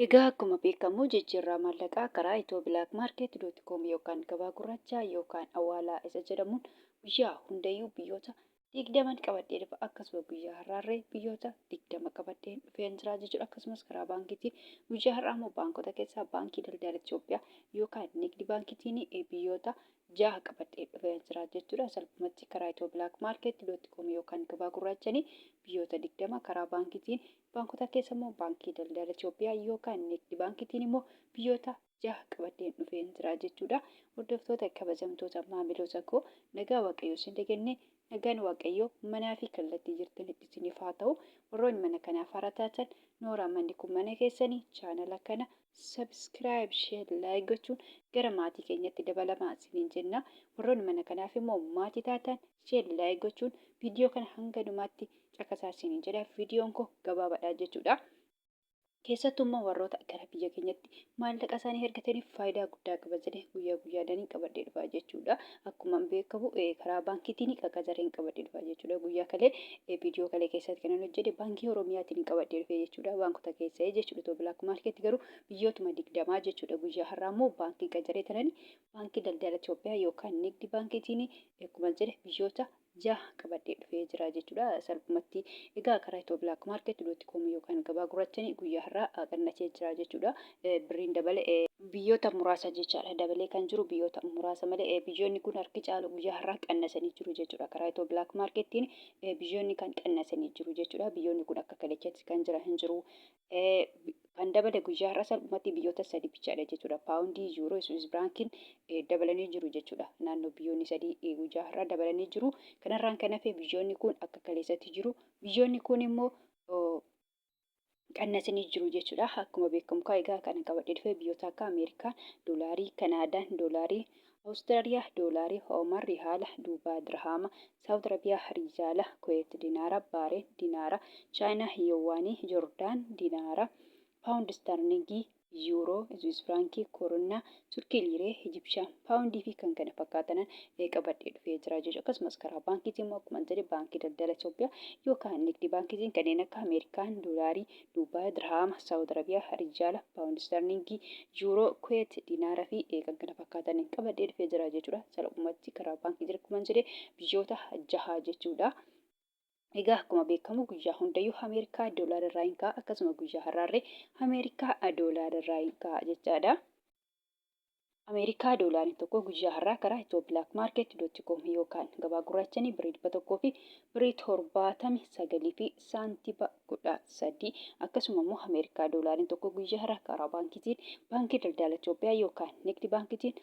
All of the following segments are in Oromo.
Egaa akkuma beekamu jijjiirraa maallaqaa karaa ethio blackmarket.com yookaan gabaa gurraachaa yookaan awwaalaa isa jedhamuun guyyaa hundayyuu biyyoota 20 qabadhee dhufa. Akkasuma guyyaa har'aarree biyyoota 20 qabadhee dhufeen jira jechuudha. Akkasumas karaa baankiitiin guyyaa har'aa immoo baankota keessaa baankii daldala Itoophiyaa yookaan nigdi baankiitiin biyyoota 6 qabadhee dhufeen jira jechuudha. Salphumatti karaa ethio blackmarket.com yookaan gabaa gurraachanii biyyoota 20 karaa baankiitiin baankota keessa immoo baankii daldala Itoophiyaa yookaan nigdi baankiitiin immoo biyyoota 6 qabadheen dhufeen jira jechuudha. Hordoftoota kabajamtoota maamiloota koo nagaa waaqayyoo isin dhageenye nagaan waaqayyoo manaa fi kallattii jirtanitti isiniif haa ta'u. Warroonni mana kanaaf haaraa taatan nooraa manni kun mana keessanii chaanala kana subscribe share like gochuun gara maatii keenyatti dabalamaa isiniin jenna. Warroonni mana kanaaf immoo maatii taatan share like gochuun viidiyoo kana hanga dhumaatti caqasaa isiniin jedha. Viidiyoon koo gabaabaadha jechuudha. Keessattuu immoo warroota gara biyya keenyatti maallaqa isaanii ergataniif faayidaa guddaa qaba jedhee guyyaa guyyaadhaan qabadhee dhufa jechuudha. Akkuma beekamu karaa baankiitiin qaqqajareen qabadhee dhufa jechuudha. Guyyaa kalee viidiyoo kalee keessatti kan hojjete baankii Oromiyaatiin qabadhee dhufe jechuudha. Baankota keessa jechuudha. Ethio blackmarket garuu biyyootuma 20 jechuudha. Guyyaa har'aa immoo baankii qajaree tananii baankii daldala Itoophiyaa yookaan nigdi baankiitiin akkuma jedhe biyyoota 6 qabadhee dhufee jira jechuudha. Salphumatti egaa karaa ethio blackmarket.com yookaan gabaa gurraachanii guyyaa har'aa qannasee jira jechuudha. Birriin dabale biyyoota muraasa jechaadha. Dabalee kan jiru biyyoota muraasa malee biyyoonni kun harki caalu guyyaa har'aa qannasanii jiru jechuudha. Karaa ethio blackmarketiin biyyoonni kan qannasanii jiru jechuudha. Biyyoonni kun akka kalechaatti kan jira hin jiru. Kan dabale guyyaa har'aa salphumatti biyyoota 3 bichaadha jechuudha. Paawundii, yuuroo, Swiss frankiin dabalanii jiru jechuudha. Naannoo biyyoonni 3 guyyaa har'aa dabalanii jiru. Kanarraan kan hafe biyyoonni kun akka kaleessatti jiru. Biyyoonni kun immoo qannasanii jiru jechuudha. Akkuma beekamu egaa kan qabadhee dhufe biyyoota akka Ameerikaa, doolaarii, Kanaadaan, doolaarii, Awustiraaliyaa, doolaarii, Ooman, Riyaala, Duubaa, Dirhaama, Saawud Arabiyaa, Riyaala, Kuweet, Dinaara, Baareen, Dinaara, Chaayinaa, Yowaanii, Joordaan, Dinaara, Paawundi Starlingii, yuuroo, Swiss frankii, koronaa, turkii liiree, Ijipshaan, paawundii fi kan kana fakkaatan qabadhee dhufee jira jechuudha. Akkasumas karaa baankiitiin immoo akkuma jedhe baankii daldala Itoophiyaa yookaan nigdi baankiitiin kanneen akka Ameerikaan, doolaarii, Duubaa, Dirhaama, Saawud Arabiyaa, Riyaala, Paawundi Starlingii, yuuroo, Kuweet, Dinaaraa fi kan kana fakkaatan qabadhee dhufee jira jechuudha. Salphumatti karaa baankii akkuma jedhe biyyoota 6 jechuudha. Egaa akkuma beekamu guyyaa hundayyuu Ameerikaa doolaara irraa hin ka'a. Akkasuma guyyaa har'aarree Ameerikaa doolaara irraa hin ka'a jechaadha. Ameerikaa doolaariin tokko guyyaa har'aa karaa ethio blackmarket.com yookaan gabaa gurraachanii birrii 100 fi birrii 79 fi saantiba 13. Akkasuma immoo Ameerikaa doolaariin tokko guyyaa har'aa karaa baankiitiin baankii daldala Itoophiyaa yookaan nigdi baankiitiin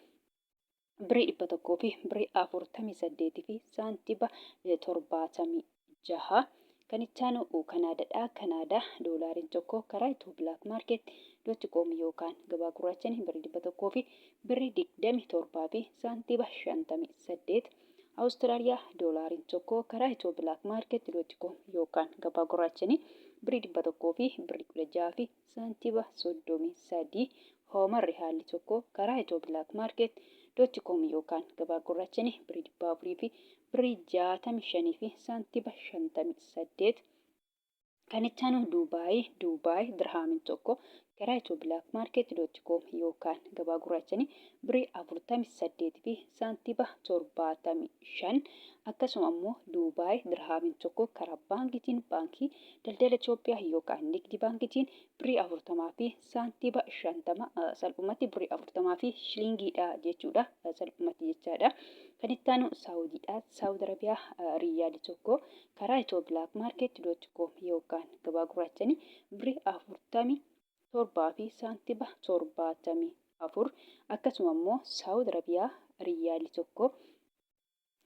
birrii 100 fi birrii 48 fi saantiba 76. Kan itti aanu Kanaadaadha. Kanaadaa doolaariin tokko karaa ethio blackmarket.com yookaan gabaa gurraachanii birrii 100 fi birrii 27 fi saantiba 58. Awustiraaliyaa doolaariin tokko karaa ethio blackmarket.com yookaan gabaa gurraachanii birrii 100 fi birrii 16 fi saantiba 33. Ooman Riyaalli tokko karaa ethio blackmarket.com yookaan gabaa gurraachanii birrii 400 fi birrii 65 fi saantiba 58. Kan itti aanu Duubaay dirhaamiin tokko karaa ethio blackmarket.com yookaan gabaa gurraachanii birrii 48 fi saantiba 75. Akkasuma immoo Duubaay dirhaamiin tokko karaa baankiitiin baankii daldala Itoophiyaa yookaan nigdi baankiitiin birrii 40 fi saantiba 50. Salphumatti birrii 40 fi shilingiidha jechuudha. Salphumatti jechaadha. Kan itti aanu Saawudiidha. Saawud Arabiyaa Riyaalli tokko karaa ethio blackmarket.com yookaan gabaa gurraachanii birrii 47 fi saantiba 74. Akkasuma immoo Saawud Arabiyaa Riyaalli tokko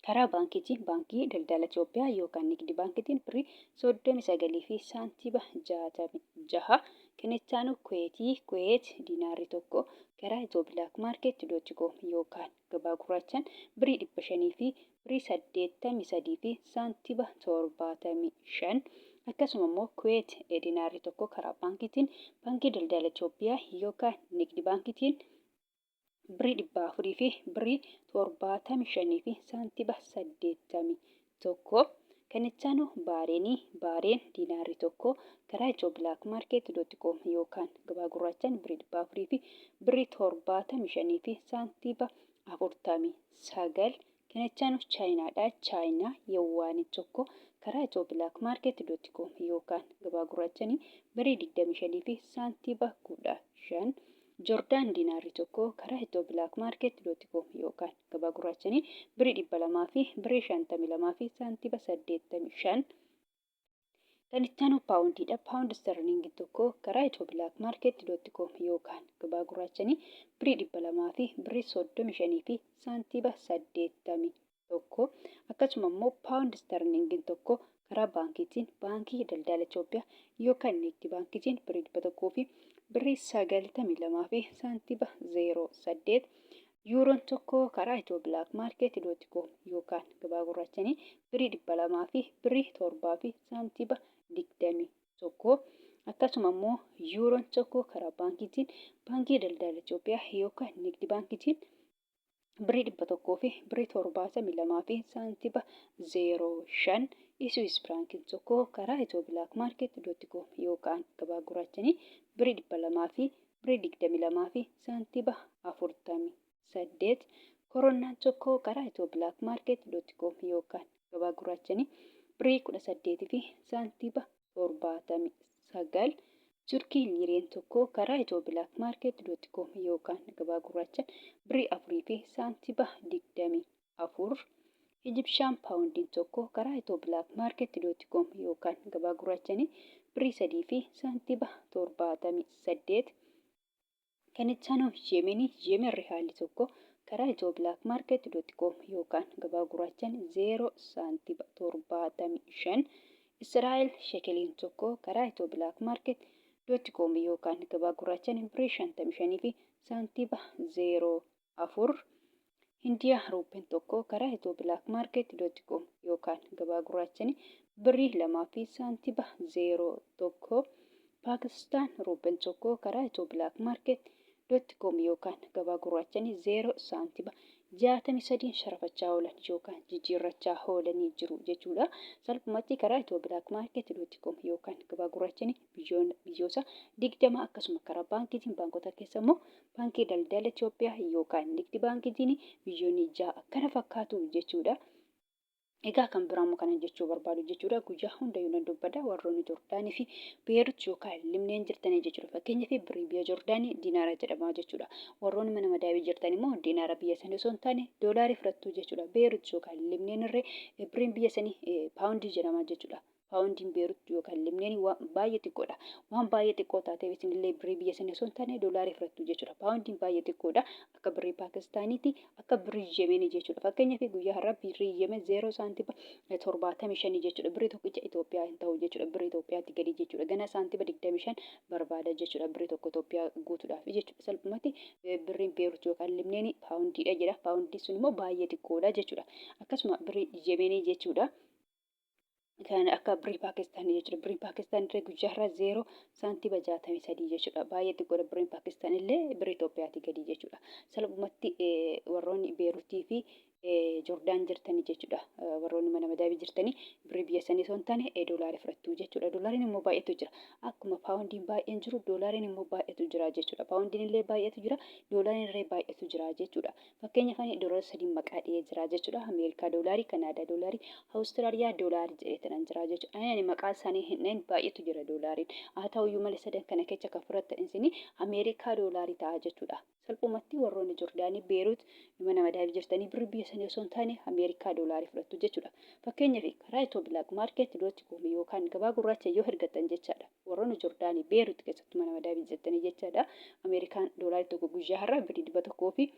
karaa baankiitiin baankii daldala Itoophiyaa yookaan nigdi baankiitiin birrii 39 fi saantiba 66. Kan itti aanu Kuweet Dinaarri tokko karaa ethio blackmarket.com yookaan gabaa gurraachaan birrii 500 fi birrii 83 fi saantiba 75. Akkasuma immoo Kuweet Dinaarri tokko karaa baankiitiin baankii daldala Itoophiyaa yookaan nigdi baankiitiin birrii 400 fi birrii 75 fi saantiba 81. Kan itti aanu baareen diinaarii tokko karaa ethio.market.com yookaan gabaa gurraachaan birrii 400 fi birrii 75 fi saantiba 49. Kan itti aanu chaayinaadha. Chaayinaa yuwaanii tokko karaa ethio.market.com yookaan gabaa gurraachaan birrii 25 fi saantiba 15. Joordaan diinaarii tokko karaa ethio.market.com yookaan gabaa gurraachaan birrii 200 fi birrii 52 fi saantiba 85. Kan itti aanu paawundiidha. Paawundi sterlingii tokko karaa ethio.market.com yookaan gabaa gurraachaan birrii 200 fi birrii 35 fi saantiba 81. Akkasuma immoo paawundi sterlingii tokko karaa baankiitiin baankii daldala Itoophiyaa yookaan nigdi baankiitiin birrii 100 fi birrii 92 fi saantiba 08. Yuuroon tokko karaa ethio.market.com yookaan gabaa gurraachaan birrii 200 fi birrii 7 fi saantiba 21. Akkasuma immoo yuuroon tokko karaa baankiitiin baankii daldala Itoophiyaa yookaan nigdi baankiitiin birrii 100 fi birrii 72 fi saantiba 05. Iswiis firaankiin tokko karaa ethio.market.com yookaan gabaa gurraachaan birrii 200 fi birrii 22 fi saantiba 48. Koronaan tokko karaa ethio.market.com yookaan gabaa gurraachaan birrii 18 fi saantiba 79. Turkii liireen tokko karaa ethio.market.com yookaan gabaa gurraachaan birrii 4 fi saantiba 24. Ijipshaan paawundiin tokko karaa ethio.market.com yookaan gabaa gurraachaan birrii 3 fi saantiba 78. Kan itti aanu yemen rihaalli tokko karaa ethio.market.com yookaan gabaa gurraachaan 0 saantiba 75. Israa'el shekeliin tokko karaa ethio.market.com yookaan gabaa gurraachaan birrii 55 fi saantiba 04. Hindiyaa ruupeen tokko karaa ethio.market.com yookaan gabaa gurraachaan birrii 2 fi saantiba 01. Paakistaan ruupeen tokko karaa ethio.market.com yookaan gabaa gurraachaan 0 saantiba 63 sharafachaa oolan yookaan jijjiirrachaa oolanii jiru jechuudha. Salphumatti karaa ethio.market.com yookaan gabaa gurraachaan biyyoota 20 akkasuma karaa baankiitiin baankota keessa immoo baankii daldala Itoophiyaa yookaan nigdi baankiitiin biyyoonni 6 akkana fakkaatu jechuudha. Egaa kan biraamoo kana jechuu barbaadu jechuudha. Guyyaa hundayyuu nan dubbadha warroonni Joordaanii fi Beerut yookaan Libneen jirtanii jechuudha. Fakkeenyaaf birrii biyya Joordaanii diinaara jedhama jechuudha. Warroonni mana madaawii jirtan immoo diinaara biyya sanii osoo hin taane doolaarii fudhattu jechuudha. Beerut yookaan Libneen irree birriin biyya sanii paawundii jedhama jechuudha. Paawundiin Beerut yookaan Libneen baay'ee xiqqoodha. Waan baay'ee xiqqoo taateef isinillee birrii biyya sanii osoo hin taane doolaarii fudhattu jechuudha. Paawundiin baay'ee xiqqoodha. Akka birrii Paakistaaniiti akka birrii Yemenii jechuudha. Fakkeenyaaf guyyaa har'aa birrii Yemen 0 saantiba 75 jechuudha. Birrii tokkicha Itoophiyaa hin ta'u jechuudha. Birrii Itoophiyaatti gadi jechuudha. Gana saantiba 25 barbaada jechuudha. Birrii tokko Itoophiyaa guutuudhaaf jechuudha. Salphumatti birriin Beerut yookaan Libneen paawundiidha jedha. Paawundiin sun immoo baay'ee xiqqoodha jechuudha. Akkasuma birrii Yemenii jechuudha. Kan akka birrii Paakistaanii jechuudha. Birrii Paakistaan irree guyyaa har'aa 0 saantiba 63 jechuudha. Baay'ee xiqqoodha birriin Paakistaan illee birrii Itoophiyaatti gadi jechuudha. Salphumatti warroonni Beerutii fi Joordaan jirtanii jechuudha. Warroonni mana madaawii jirtanii birrii biyya sanii osoo hin taane doolaarii fudhattu jechuudha. Doolaariin immoo baay'eetu jira. Akkuma paawundiin baay'een jiru doolaariin immoo baay'eetu jira jechuudha. Paawundiin illee baay'eetu jira. Doolaariin illee baay'eetu jira jechuudha. Fakkeenyaaf doolaara 3 maqaa dhiyee jira jechuudha. Ameerikaa doolaarii, Kanaadaa doolaarii, Awustiraaliyaa doolaarii jedhee jira jechuudha. Ani maqaa isaanii hin baay'eetu jira doolaariin. Haa ta'uyyuu malee sadan kana keessa kan fudhattan isin Ameerikaa doolaarii ta'a jechuudha. Salphumatti warroonni Joordaanii Beerut mana madaawii jirtanii birrii biyya sanii osoo hin taane Ameerikaa doolaarii fudhattu jechuudha. Fakkeenyaaf karaa ethio.market.com yookaan gabaa gurraacha yoo ergattan jechaadha. Warroonni Joordaanii Beerut keessatti mana madaawii jirtanii jechaadha. Ameerikaan doolaarii tokko guyyaa har'aa birrii 100 fi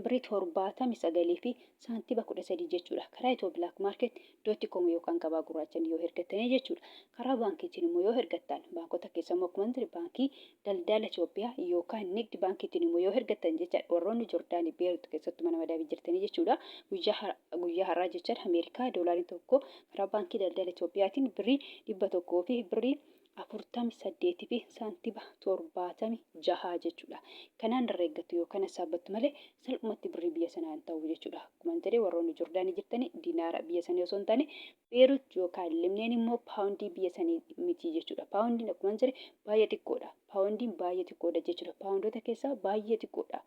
birrii 79 fi saantiba 13 jechuudha. Karaa ethio.market.com yookaan gabaa gurraachaan yoo ergattanii jechuudha. Karaa baankiitiin immoo yoo ergattan baankota keessa immoo akkuma jiru baankii daldala Itoophiyaa yookaan nigdi baankiitiin immoo yoo ergattan jechaadha. Warroonni Joordaanii Beerut keessatti mana madaawii jirtanii jechuudha. Guyyaa har'aa jechaadha. Ameerikaa doolaariin tokko karaa baankii daldala Itoophiyaatiin birrii 100 fi birrii 48 fi saantiba 76 jechuudha. Kanaan herreeggatu yookaan saabbattu malee salphumatti birrii biyya sanaa hin ta'u jechuudha. Akkuma jedhee warroonni Joordaanii jirtanii diinaara biyya sanii osoo hin taane beerut yookaan limneen immoo paawundii biyya sanii miti jechuudha. Paawundiin akkuma jedhee baay'ee xiqqoodha. Paawundiin baay'ee xiqqoodha jechuudha. Paawundoota keessaa baay'ee xiqqoodha.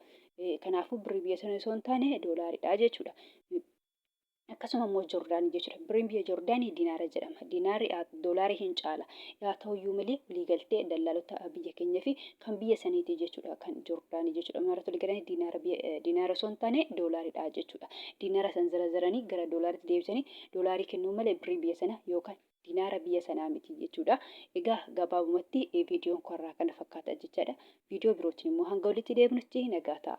Kanaafuu birrii biyya sanii osoo hin taane doolaariidha jechuudha. Akkasuma immoo Joordaanii jechuudha. Birriin biyya Joordaanii diinaara jedhama. Diinaarri doolaarii hin caala. Yaa ta'uyyuu malee waliigaltee daldaltoota biyya keenyaa fi kan biyya saniiti jechuudha. Kan Joordaanii jechuudha. Maaratu waliigalanii diinaara osoo hin taane doolaariidha jechuudha. Diinaara san zarazaranii gara doolaariitti deebisanii doolaarii kennuu malee birrii biyya sana yookaan diinaara biyya sanaa miti jechuudha. Egaa gabaabumatti viidiyoon kun irraa kana fakkaata jechaadha. Viidiyoo birootiin immoo hanga walitti deebinutti nagaa ta'a.